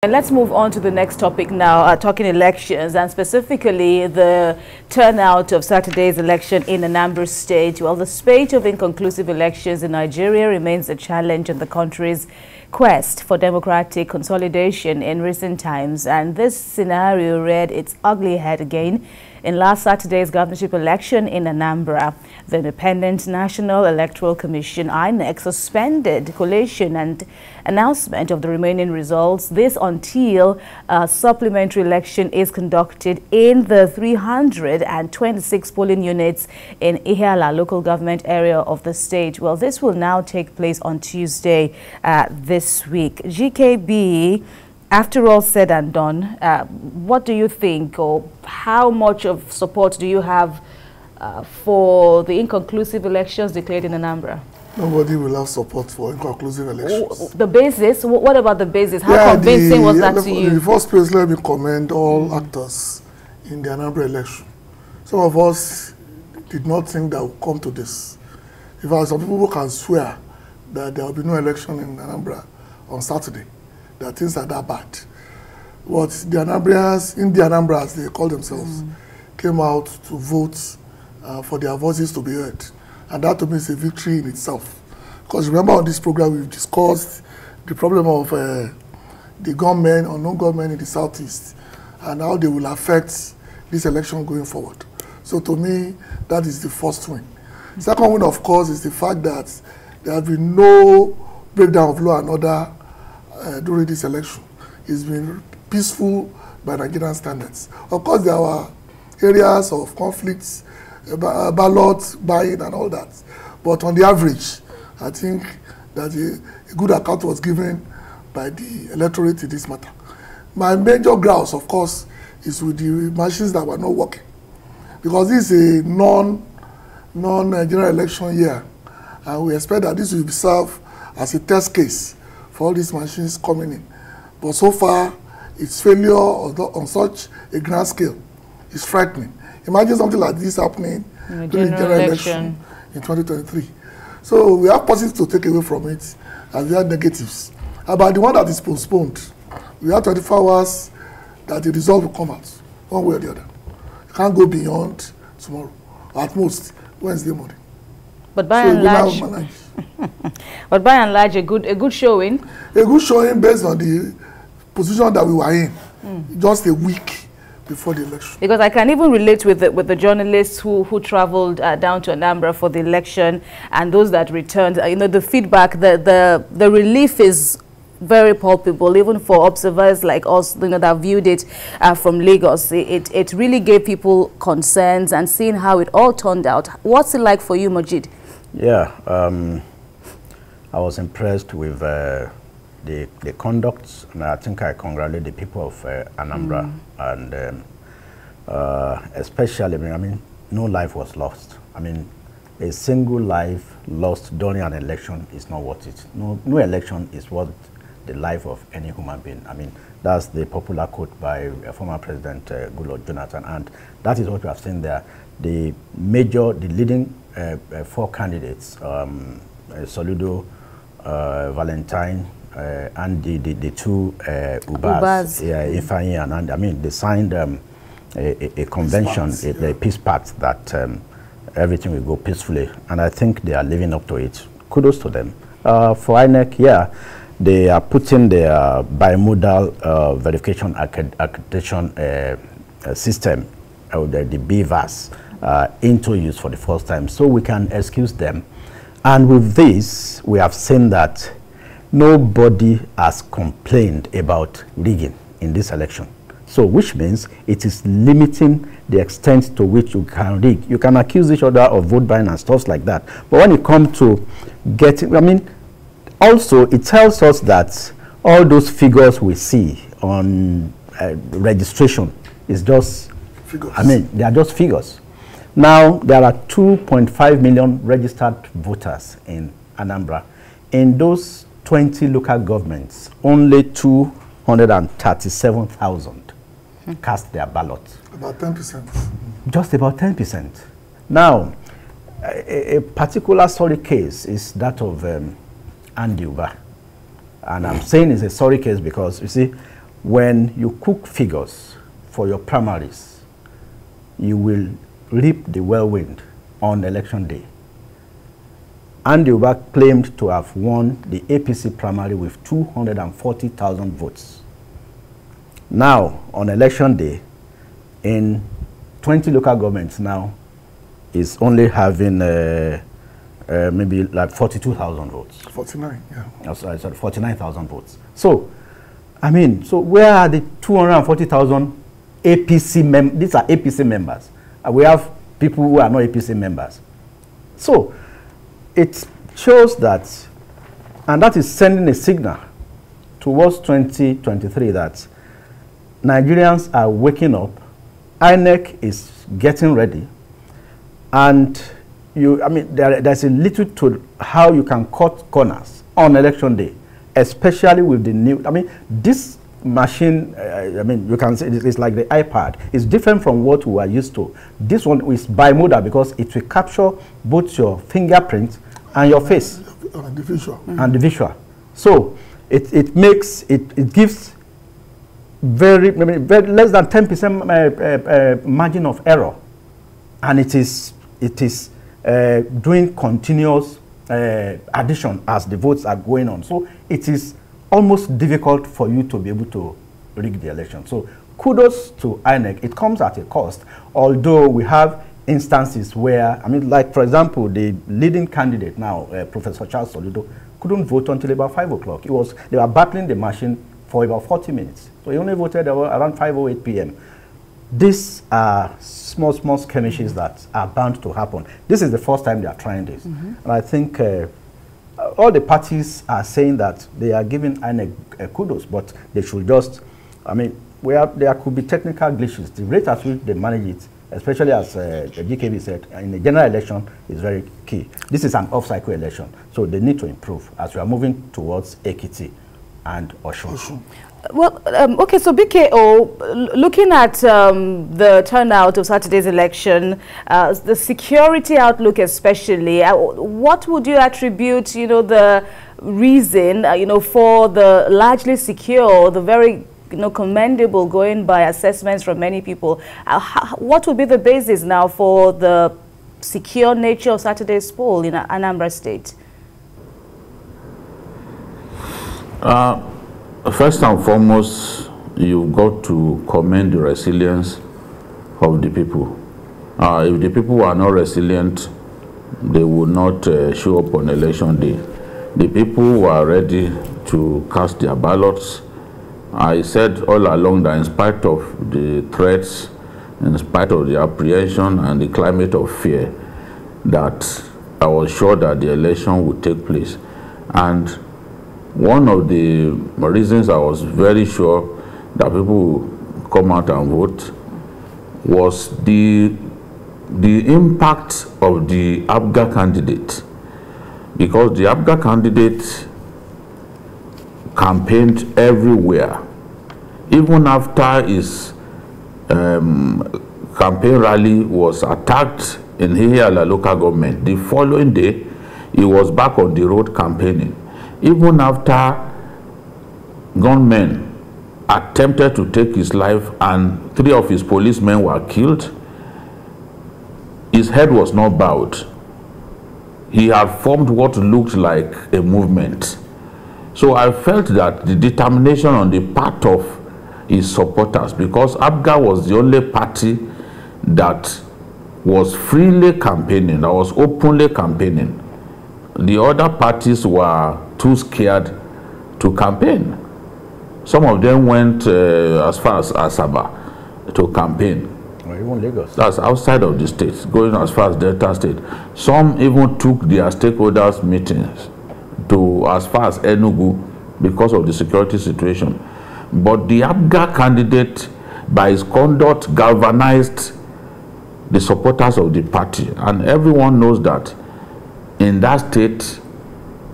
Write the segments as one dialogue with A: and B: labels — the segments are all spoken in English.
A: And let's move on to the next topic now, talking elections and specifically the turnout of Saturday's election in Anambra State. Well, the spate of inconclusive elections in Nigeria remains a challenge in the country's quest for democratic consolidation in recent times. And this scenario reared its ugly head again in last Saturday's governorship election in Anambra. The Independent National Electoral Commission, INEC, suspended collation and announcement of the remaining results. This until a supplementary election is conducted in the 326 polling units in Ihiala local government area of the state. Well, this will now take place on Tuesday this week. GKB, after all said and done, what do you think, or how much of support do you have for the inconclusive elections declared in Anambra?
B: Nobody will have support for inconclusive elections.
A: The basis? What about the basis? How convincing was that to you?
B: In the first place, let me commend all actors in the Anambra election. Some of us did not think that would come to this. In fact, some people can swear that there will be no election in Anambra on Saturday, that things are that bad. But the Anambrians, in the Anambra, as they call themselves, came out to vote for their voices to be heard. And that to me is a victory in itself. Because remember on this program we've discussed the problem of the gunmen or non-gunmen in the southeast and how they will affect this election going forward. So to me, that is the first win. Second win, of course, is the fact that there has been no breakdown of law and order during this election. It's been peaceful by Nigerian standards. Of course, there were areas of conflicts, ballot buying and all that. But on the average, I think that a good account was given by the electorate in this matter. My major grouse, of course, is with the machines that were not working. Because this is a non-general election year. And we expect that this will serve as a test case for all these machines coming in. But so far, its failure on such a grand scale is frightening. Imagine something like this happening during the general election in 2023. So we have positives to take away from it, and we have negatives. About the one that is postponed, we have 24 hours that the result will come out, one way or the other. You can't go beyond tomorrow, or at most Wednesday morning.
A: But by and large, but by and large, a good showing. A
B: good showing based on the position that we were in, just a week before the election. Because
A: I can even relate with the journalists who traveled down to Anambra for the election and those that returned. You know, the feedback, the relief is very palpable, even for observers like us, you know, that viewed it from Lagos. It really gave people concerns, and seeing how it all turned out. What's it like for you, Majid?
C: Yeah, I was impressed with the conduct, and I think I congratulate the people of Anambra, and especially, I mean, no life was lost. I mean, a single life lost during an election is not worth it. No election is worth the life of any human being. I mean, that's the popular quote by former President Goodluck Jonathan, and that is what we have seen there. The leading four candidates, Soludo, Valentine, and the two Ubas, Ifeanyi and Andy. I mean, they signed a convention, a peace pact that everything will go peacefully, and I think they are living up to it. Kudos to them. For INEC, yeah, they are putting their bimodal verification accreditation system, the BVAS, into use for the first time, so we can excuse them. And with this, we have seen that nobody has complained about rigging in this election. So, which means it is limiting the extent to which you can rig. You can accuse each other of vote buying and stuff like that. But when it comes to getting, I mean, also it tells us that all those figures we see on registration is just figures. I mean, they are just figures. Now, there are 2.5 million registered voters in Anambra. In those 20 local governments, only 237,000 cast their ballot.
B: About 10%.
C: Just about 10%. Now, a particular sorry case is that of Andy Uba. And I'm saying it's a sorry case because, you see, when you cook figures for your primaries, you will reap the whirlwind on election day. Andy Uba claimed to have won the APC primary with 240,000 votes. Now, on election day, in 20 local governments now, is only having maybe like 42,000 votes.
B: 49, yeah.
C: Oh, sorry, 49,000 votes. So, I mean, so where are the 240,000 APC members? These are APC members. We have people who are not APC members. So, it shows that, and that is sending a signal towards 2023 that Nigerians are waking up, INEC is getting ready, and there's a little to how you can cut corners on election day, especially with the new, this machine, you can say it's like the iPad. It's different from what we are used to. This one is bimodal because it will capture both your fingerprint and your face.
B: And the visual.
C: And the visual. So it gives very less than 10% margin of error, and it is doing continuous addition as the votes are going on. So it is almost difficult for you to be able to rig the election. So kudos to INEC. It comes at a cost, although we have instances where, like for example, the leading candidate now, Professor Charles Soludo, couldn't vote until about 5 o'clock. They were battling the machine for about 40 minutes. So he only voted around 5:08 p.m. These are small skirmishes that are bound to happen. This is the first time they are trying this. And I think all the parties are saying that they are giving INEC kudos, but they should just, there could be technical glitches. The rate at which they manage it, especially as the GKB said, in the general election is very key. This is an off-cycle election, so they need to improve as we are moving towards Ekiti and Osun.
A: Well, okay, so BKO, looking at the turnout of Saturday's election, the security outlook especially, what would you attribute, the reason, for the largely secure, the very, commendable, going by assessments from many people? What would be the basis now for the secure nature of Saturday's poll in Anambra State?
D: First and foremost, you've got to commend the resilience of the people. If the people are not resilient, they will not show up on election day. The people were ready to cast their ballots. I said all along that in spite of the threats, in spite of the apprehension and the climate of fear, that I was sure that the election would take place. And one of the reasons I was very sure that people would come out and vote was the impact of the APGA candidate. Because the APGA candidate campaigned everywhere. Even after his campaign rally was attacked in Ihiala local government, the following day, he was back on the road campaigning. Even after gunmen attempted to take his life and 3 of his policemen were killed, his head was not bowed. He had formed what looked like a movement. So I felt that the determination on the part of his supporters, because APGA was the only party that was freely campaigning, that was openly campaigning. The other parties were too scared to campaign. Some of them went as far as Asaba to campaign.
C: Or even Lagos.
D: That's outside of the state, going as far as Delta State. Some even took their stakeholders meetings to as far as Enugu because of the security situation. But the APGA candidate, by his conduct, galvanized the supporters of the party. And everyone knows that in that state,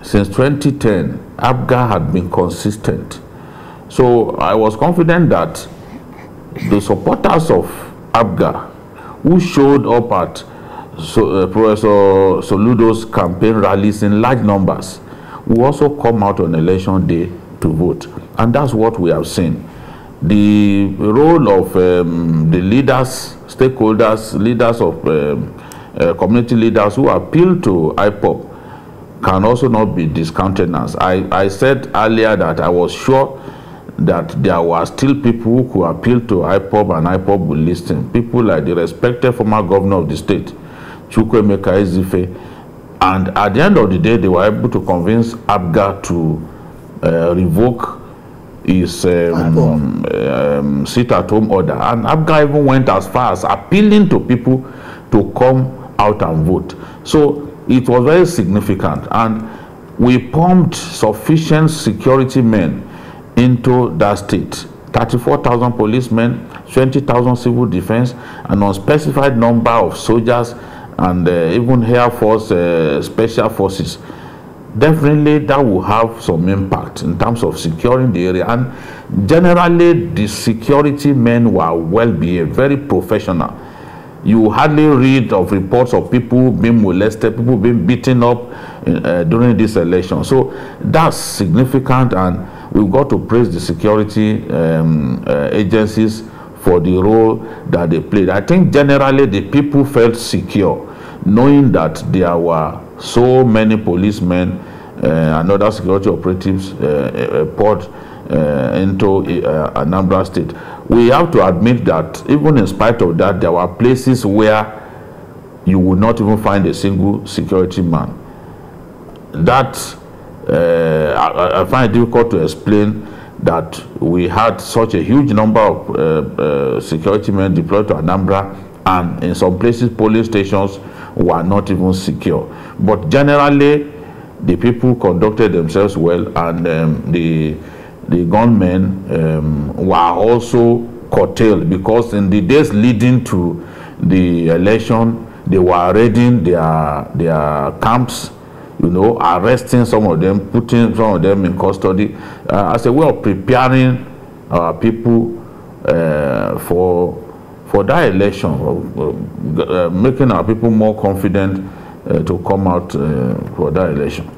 D: since 2010, APGA had been consistent. So I was confident that the supporters of APGA who showed up at Professor Soludo's campaign rallies in large numbers will also come out on election day to vote. And that's what we have seen. the role of the leaders, stakeholders, leaders of community leaders who appeal to IPOB can also not be discounted. As I said earlier that I was sure that there were still people who appealed to IPOB and IPOB will listen. People like the respected former governor of the state, Chukwuemeka Ezefe, and at the end of the day, they were able to convince ABGA to revoke his sit-at-home order. And ABGA even went as far as appealing to people to come out and vote. So it was very significant, and we pumped sufficient security men into that state. 34,000 policemen, 20,000 civil defense, an unspecified number of soldiers, and even Air Force special forces. Definitely that will have some impact in terms of securing the area. And generally, the security men were well behaved, very professional. You hardly read of reports of people being molested, people being beaten up during this election. So that's significant, and we've got to praise the security agencies for the role that they played. I think generally the people felt secure, knowing that there were so many policemen and other security operatives poured into Anambra State. We have to admit that even in spite of that, there were places where you would not even find a single security man. That I find it difficult to explain, that we had such a huge number of security men deployed to Anambra, and in some places polling stations were not even secure. But generally, the people conducted themselves well, and the gunmen were also curtailed, because in the days leading to the election, they were raiding their camps, you know, arresting some of them, putting some of them in custody, as a way of preparing our people for that election, making our people more confident to come out for that election.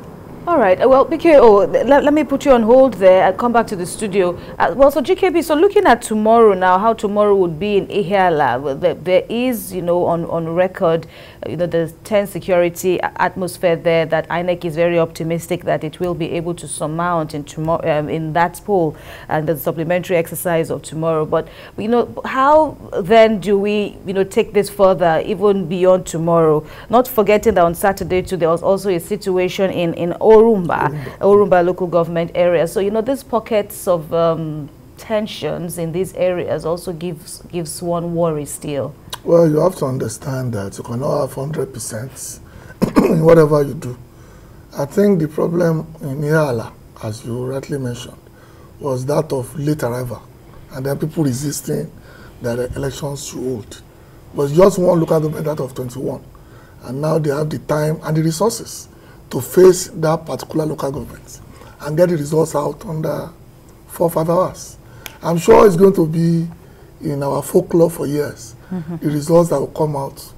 A: All right. Well, BKO, let me put you on hold there. I'll come back to the studio. Well, so GKB, so looking at tomorrow now, how tomorrow would be in Ihiala, there is, you know, on record, you know, the tense security atmosphere there, that INEC is very optimistic that it will be able to surmount in tomorrow, in that poll and the supplementary exercise of tomorrow. But, you know, how then do we, you know, take this further, even beyond tomorrow? Not forgetting that on Saturday too, there was also a situation in Orumba local government area. So, you know, these pockets of tensions in these areas also gives one worry still.
B: Well, you have to understand that you cannot have 100% in whatever you do. I think the problem in Ihiala, as you rightly mentioned, was that of late arrival, and then people resisting that the elections should hold. It was just one local government out of 21, and now they have the time and the resources to face that particular local government and get the results out under 4 or 5 hours. I'm sure it's going to be in our folklore for years, the results that will come out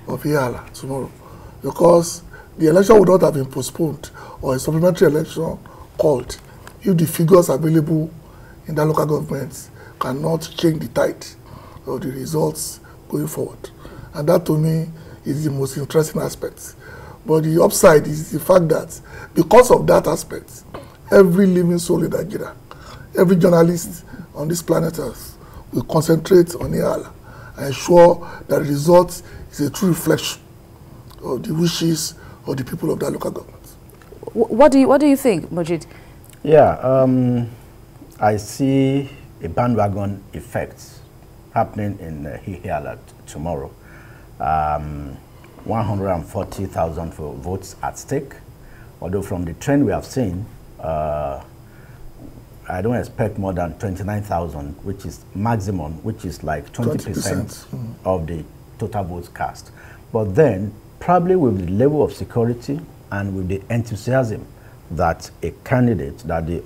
B: of Ihiala tomorrow, because the election would not have been postponed or a supplementary election called if the figures available in that local government cannot change the tide of the results going forward. And that, to me, is the most interesting aspect. But the upside is the fact that because of that aspect, every living soul in Nigeria, every journalist on this planet Earth will concentrate on Ihiala and ensure that the result is a true reflection of the wishes of the people of that local government.
A: What do you think, Majid?
C: Yeah, I see a bandwagon effect happening in Ihiala tomorrow. 140,000 votes at stake. Although from the trend we have seen, I don't expect more than 29,000, which is maximum, which is like 20% of the total votes cast. But then, probably with the level of security and with the enthusiasm that a candidate, that the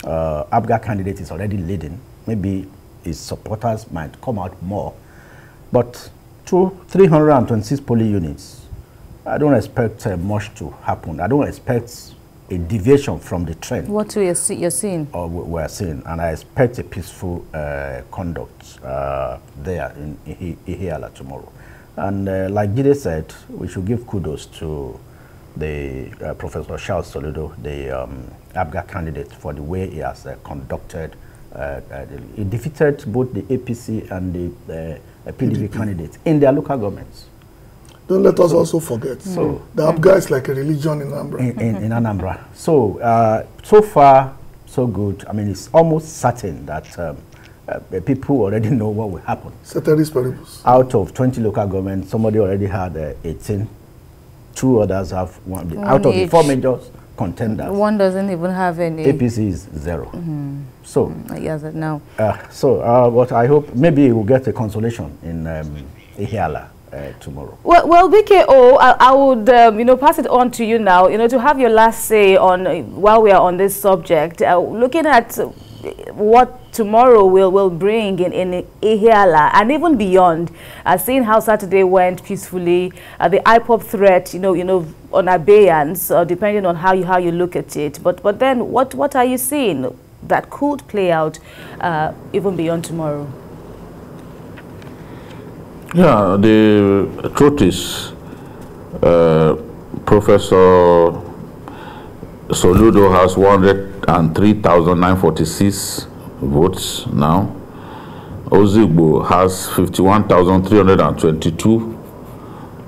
C: ABGA candidate is already leading, maybe his supporters might come out more. But 326 polling units, I don't expect much to happen. I don't expect a deviation from the trend.
A: What you're seeing?
C: Or we're seeing, and I expect a peaceful conduct there in Ihiala tomorrow. And like Jide said, we should give kudos to the Professor Charles Soludo, the ABGA candidate, for the way he has conducted. He defeated both the APC and the PDP candidates in their local governments.
B: Don't let us also forget. So the ABGA is like a religion in Anambra.
C: In Anambra. So, so far, so good. I mean, it's almost certain that people already know what will happen. Ceteris paribus. Out of 20 local governments, somebody already had 18. 2 others have one out of the 4 major contenders. One doesn't even have any. APC is 0. So, yes, now. But I hope maybe we'll get a consolation in Ihiala tomorrow.
A: Well, BKO, I would pass it on to you now. To have your last say on while we are on this subject. Looking at what tomorrow will bring in Ihiala and even beyond, seeing how Saturday went peacefully, the IPOP threat, on abeyance, depending on how you look at it. But then, what are you seeing that could play out even beyond tomorrow?
D: Yeah, the truth is, Professor Soludo has 103,946 votes now. Ozigbo has 51,322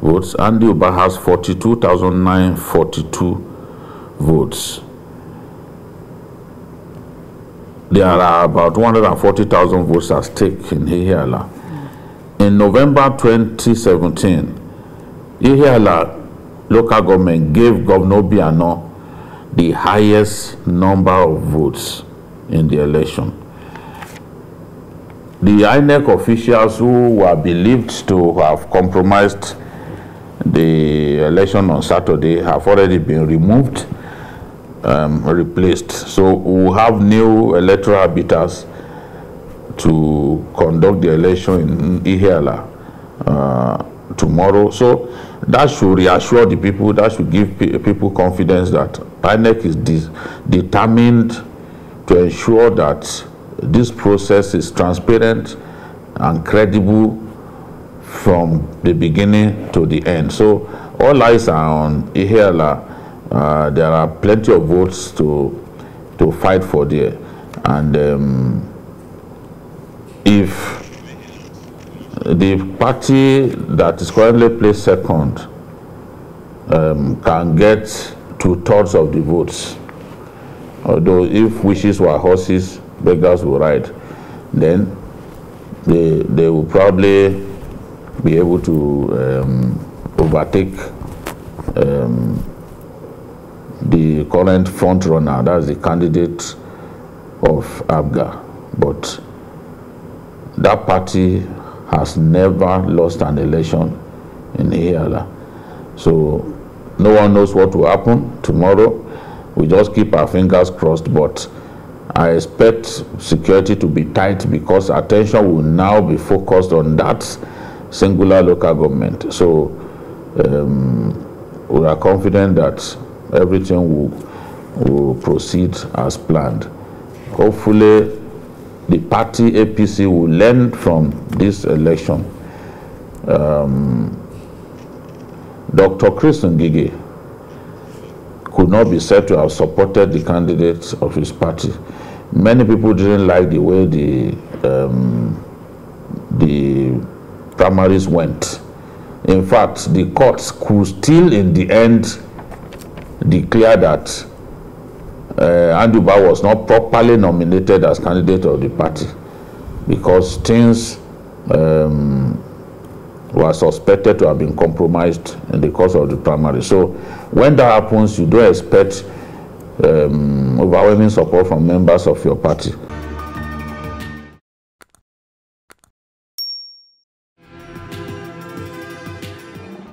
D: votes. Andy Uba has 42,942 votes. There are about 140,000 votes at stake in Ihiala. In November 2017, Ihiala local government gave Governor Obiano the highest number of votes in the election. The INEC officials who were believed to have compromised the election on Saturday have already been removed, replaced. So we'll have new electoral arbiters to conduct the election in Ihiala tomorrow. So that should reassure the people, that should give people confidence that INEC is determined to ensure that this process is transparent and credible from the beginning to the end. So all eyes are on Ihiala. There are plenty of votes to fight for there. And if the party that is currently placed second can get 2/3 of the votes, although if wishes were horses, beggars will ride, then they will probably be able to overtake the current front runner, that's the candidate of ABGA. But that party has never lost an election in Ihiala. So no one knows what will happen tomorrow. We just keep our fingers crossed, but I expect security to be tight because attention will now be focused on that singular local government. So we are confident that everything will proceed as planned. Hopefully, the party APC will learn from this election. Dr. Chris Ngige could not be said to have supported the candidates of his party. Many people didn't like the way the primaries went. In fact, the courts could still, in the end, declare that Anduba was not properly nominated as candidate of the party because things were suspected to have been compromised in the course of the primary. So when that happens, you don't expect overwhelming support from members of your party.